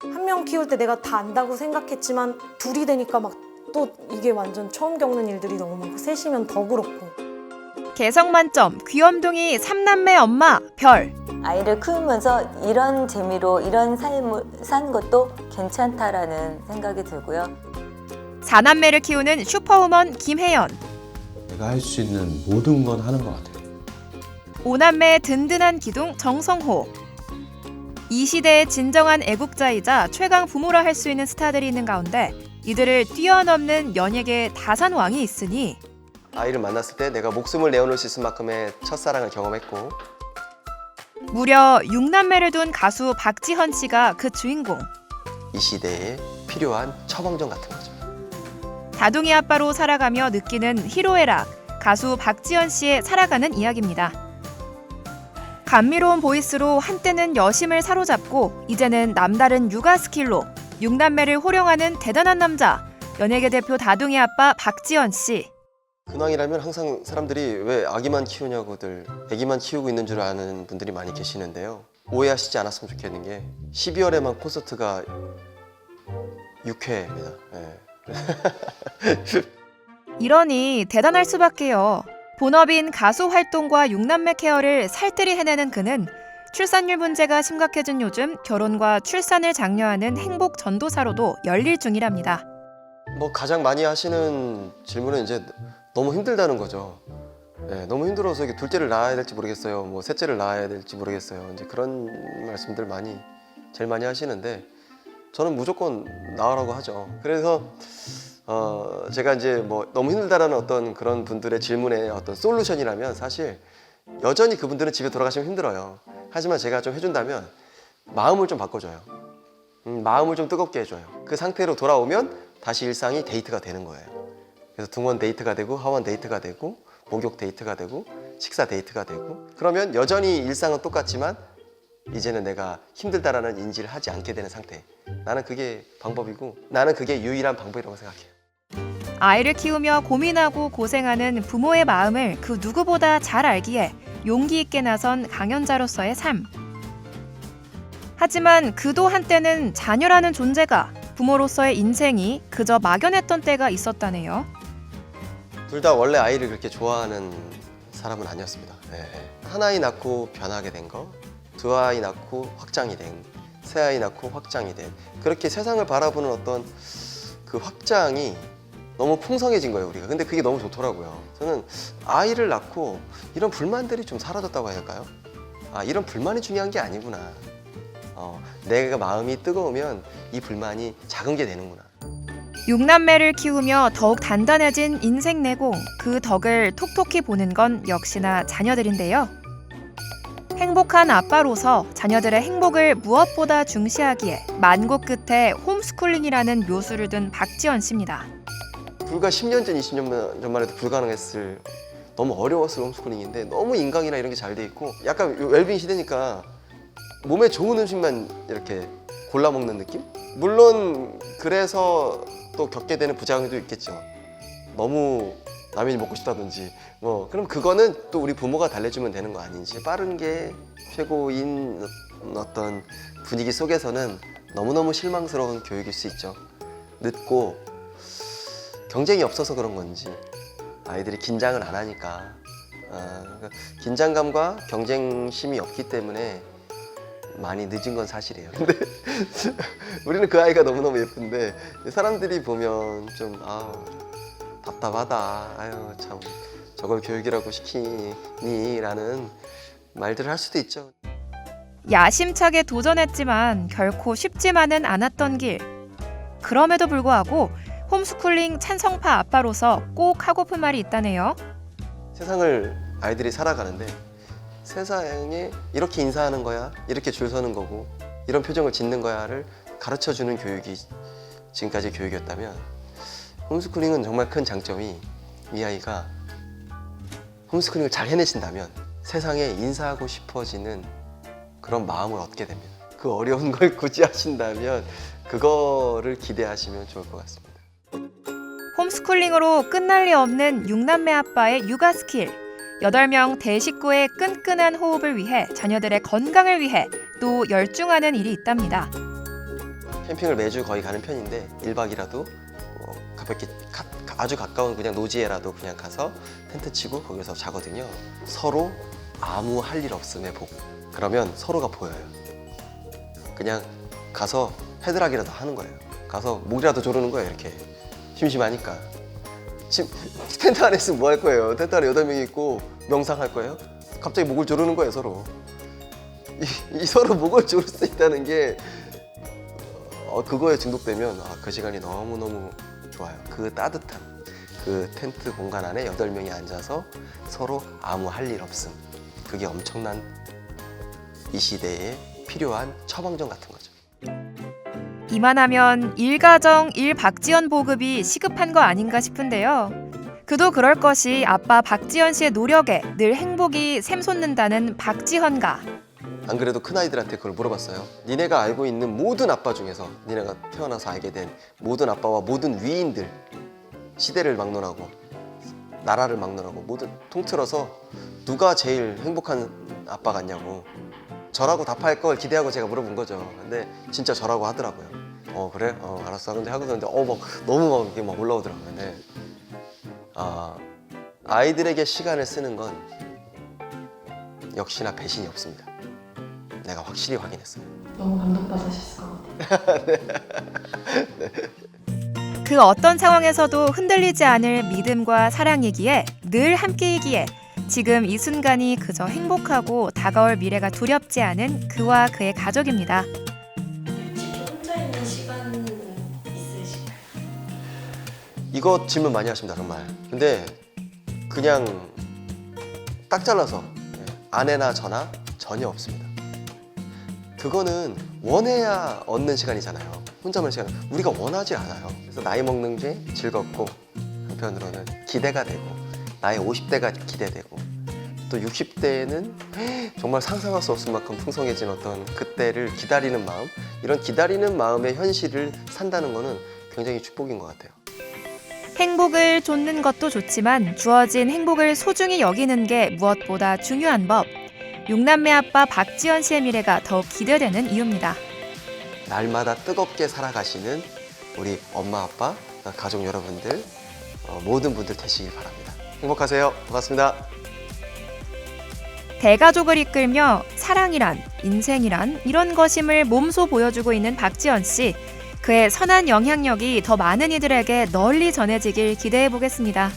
한 명 키울 때 내가 다 안다고 생각했지만 둘이 되니까 막 또 이게 완전 처음 겪는 일들이 너무 많고 셋이면 더 그렇고. 개성 만점 귀염둥이 3남매 엄마 별. 아이를 키우면서 이런 재미로 이런 삶을 사는 것도 괜찮다라는 생각이 들고요. 4남매를 키우는 슈퍼우먼 김혜연. 내가 할 수 있는 모든 건 하는 것 같아요. 5남매의 든든한 기둥 정성호. 이 시대의 진정한 애국자이자 최강 부모라 할 수 있는 스타들이 있는 가운데 이들을 뛰어넘는 연예계의 다산왕이 있으니 아이를 만났을 때 내가 목숨을 내어놓을 수 있을 만큼의 첫사랑을 경험했고 무려 6남매를 둔 가수 박지현 씨가 그 주인공. 이 시대에 필요한 처방전 같은 거죠. 다둥이 아빠로 살아가며 느끼는 희로애락, 가수 박지현 씨의 살아가는 이야기입니다. 감미로운 보이스로 한때는 여심을 사로잡고 이제는 남다른 육아 스킬로 6남매를 호령하는 대단한 남자, 연예계 대표 다둥이 아빠 박지현 씨. 근황이라면 항상 사람들이 왜 아기만 키우냐고들 아기만 키우고 있는 줄 아는 분들이 많이 계시는데요. 오해하시지 않았으면 좋겠는 게 12월에만 콘서트가 6회입니다. 이러니 대단할 수밖에요. 본업인 가수 활동과 6남매 케어를 살뜰히 해내는 그는 출산율 문제가 심각해진 요즘 결혼과 출산을 장려하는 행복 전도사로도 열릴 중이랍니다. 뭐 가장 많이 하시는 질문은 이제 너무 힘들다는 거죠. 너무 힘들어서 이게 둘째를 낳아야 될지 모르겠어요. 뭐 셋째를 낳아야 될지 모르겠어요. 이제 그런 말씀들 제일 많이 하시는데 저는 무조건 낳으라고 하죠. 그래서 제가 이제 뭐 너무 힘들다라는 어떤 그런 분들의 질문에 어떤 솔루션이라면 사실 여전히 그분들은 집에 돌아가시면 힘들어요. 하지만 제가 좀 해준다면 마음을 좀 바꿔줘요. 마음을 좀 뜨겁게 해줘요. 그 상태로 돌아오면 다시 일상이 데이트가 되는 거예요. 그래서 등원 데이트가 되고 하원 데이트가 되고 목욕 데이트가 되고 식사 데이트가 되고 그러면 여전히 일상은 똑같지만 이제는 내가 힘들다라는 인지를 하지 않게 되는 상태. 나는 그게 방법이고 나는 그게 유일한 방법이라고 생각해요. 아이를 키우며 고민하고 고생하는 부모의 마음을 그 누구보다 잘 알기에 용기 있게 나선 강연자로서의 삶. 하지만 그도 한때는 자녀라는 존재가 부모로서의 인생이 그저 막연했던 때가 있었다네요. 둘 다 원래 아이를 그렇게 좋아하는 사람은 아니었습니다. 한 아이 낳고 변하게 된 거, 두 아이 낳고 확장이 된, 세 아이 낳고 확장이 된 그렇게 세상을 바라보는 어떤 그 확장이 너무 풍성해진 거예요, 우리가. 근데 그게 너무 좋더라고요. 저는 아이를 낳고 이런 불만들이 좀 사라졌다고 해야 할까요? 이런 불만이 중요한 게 아니구나. 내가 마음이 뜨거우면 이 불만이 작은 게 되는구나. 6남매를 키우며 더욱 단단해진 인생 내공, 그 덕을 톡톡히 보는 건 역시나 자녀들인데요. 행복한 아빠로서 자녀들의 행복을 무엇보다 중시하기에 만고 끝에 홈스쿨링이라는 묘수를 둔 박지현 씨입니다. 불과 10년 전, 20년 전만 해도 불가능했을 너무 어려웠을 홈스쿨링인데 너무 인강이나 이런 게 잘 돼 있고 약간 웰빙 시대니까 몸에 좋은 음식만 이렇게 골라 먹는 느낌? 물론 그래서 또 겪게 되는 부작용도 있겠죠. 너무 라면이 먹고 싶다든지 그럼 그거는 또 우리 부모가 달래주면 되는 거 아닌지. 빠른 게 최고인 어떤 분위기 속에서는 너무너무 실망스러운 교육일 수 있죠. 늦고 경쟁이 없어서 그런 건지 아이들이 긴장을 안 하니까 그러니까 긴장감과 경쟁심이 없기 때문에 많이 늦은 건 사실이에요. 근데 우리는 그 아이가 너무너무 예쁜데 사람들이 보면 좀 답답하다. 아유 참 저걸 교육이라고 시키니 라는 말들을 할 수도 있죠. 야심차게 도전했지만 결코 쉽지만은 않았던 길. 그럼에도 불구하고 홈스쿨링 찬성파 아빠로서 꼭 하고픈 말이 있다네요. 세상을 아이들이 살아가는데 세상에 이렇게 인사하는 거야, 이렇게 줄 서는 거고 이런 표정을 짓는 거야를 가르쳐주는 교육이 지금까지 교육이었다면 홈스쿨링은 정말 큰 장점이 이 아이가 홈스쿨링을 잘 해내신다면 세상에 인사하고 싶어지는 그런 마음을 얻게 됩니다. 그 어려운 걸 굳이 하신다면 그거를 기대하시면 좋을 것 같습니다. 홈스쿨링으로 끝날 리 없는 6남매 아빠의 육아 스킬. 8명 대식구의 끈끈한 호흡을 위해 자녀들의 건강을 위해 또 열중하는 일이 있답니다. 캠핑을 매주 거의 가는 편인데 1박이라도 가볍게 아주 가까운 그냥 노지에라도 그냥 가서 텐트 치고 거기서 자거든요. 서로 아무 할 일 없음에 복. 그러면 서로가 보여요. 그냥 가서 헤드락이라도 하는 거예요. 가서 목이라도 조르는 거예요. 이렇게 심심하니까. 지금 텐트 안에 있으면 뭐 할 거예요? 텐트 안에 8명이 있고 명상할 거예요? 갑자기 목을 조르는 거예요, 서로. 이 서로 목을 조를 수 있다는 게 그거에 중독되면 그 시간이 너무너무 좋아요. 그 따뜻함, 그 텐트 공간 안에 8명이 앉아서 서로 아무 할 일 없음. 그게 엄청난 이 시대에 필요한 처방전 같은 거죠. 이만하면 일가정 일박지연 보급이 시급한 거 아닌가 싶은데요. 그도 그럴 것이 아빠 박지연 씨의 노력에 늘 행복이 샘솟는다는 박지헌가. 안 그래도 큰아이들한테 그걸 물어봤어요. 니네가 알고 있는 모든 아빠 중에서 니네가 태어나서 알게 된 모든 아빠와 모든 위인들, 시대를 막론하고 나라를 막론하고 모든 통틀어서 누가 제일 행복한 아빠 같냐고 저라고 답할 걸 기대하고 제가 물어본 거죠. 근데 진짜 저라고 하더라고요. 그래? 알았어. 근데 하고 있는데 막 너무 막 이렇게 막 올라오더라고요. 근데 아이들에게 시간을 쓰는 건 역시나 배신이 없습니다. 내가 확실히 확인했어요. 너무 감동받으셨을 것 같아요. 그 어떤 상황에서도 흔들리지 않을 믿음과 사랑이기에 늘 함께이기에 지금 이 순간이 그저 행복하고 다가올 미래가 두렵지 않은 그와 그의 가족입니다. 혼자 있는 시간은 있으실까요? 이거 질문 많이 하십니다, 정말. 근데 그냥 딱 잘라서 아내나 저나 전혀 없습니다. 그거는 원해야 얻는 시간이잖아요. 혼자만의 시간. 우리가 원하지 않아요. 그래서 나이 먹는 게 즐겁고 한편으로는 기대가 되고 나의 50대가 기대되고 또 60대에는 정말 상상할 수 없을 만큼 풍성해진 어떤 그때를 기다리는 마음, 이런 기다리는 마음의 현실을 산다는 거는 굉장히 축복인 것 같아요. 행복을 좇는 것도 좋지만 주어진 행복을 소중히 여기는 게 무엇보다 중요한 법. 6남매 아빠 박지연 씨의 미래가 더욱 기대되는 이유입니다. 날마다 뜨겁게 살아가시는 우리 엄마, 아빠, 가족 여러분들 모든 분들 되시길 바랍니다. 행복하세요. 반갑습니다. 대가족을 이끌며 사랑이란, 인생이란 이런 것임을 몸소 보여주고 있는 박지연 씨. 그의 선한 영향력이 더 많은 이들에게 널리 전해지길 기대해 보겠습니다.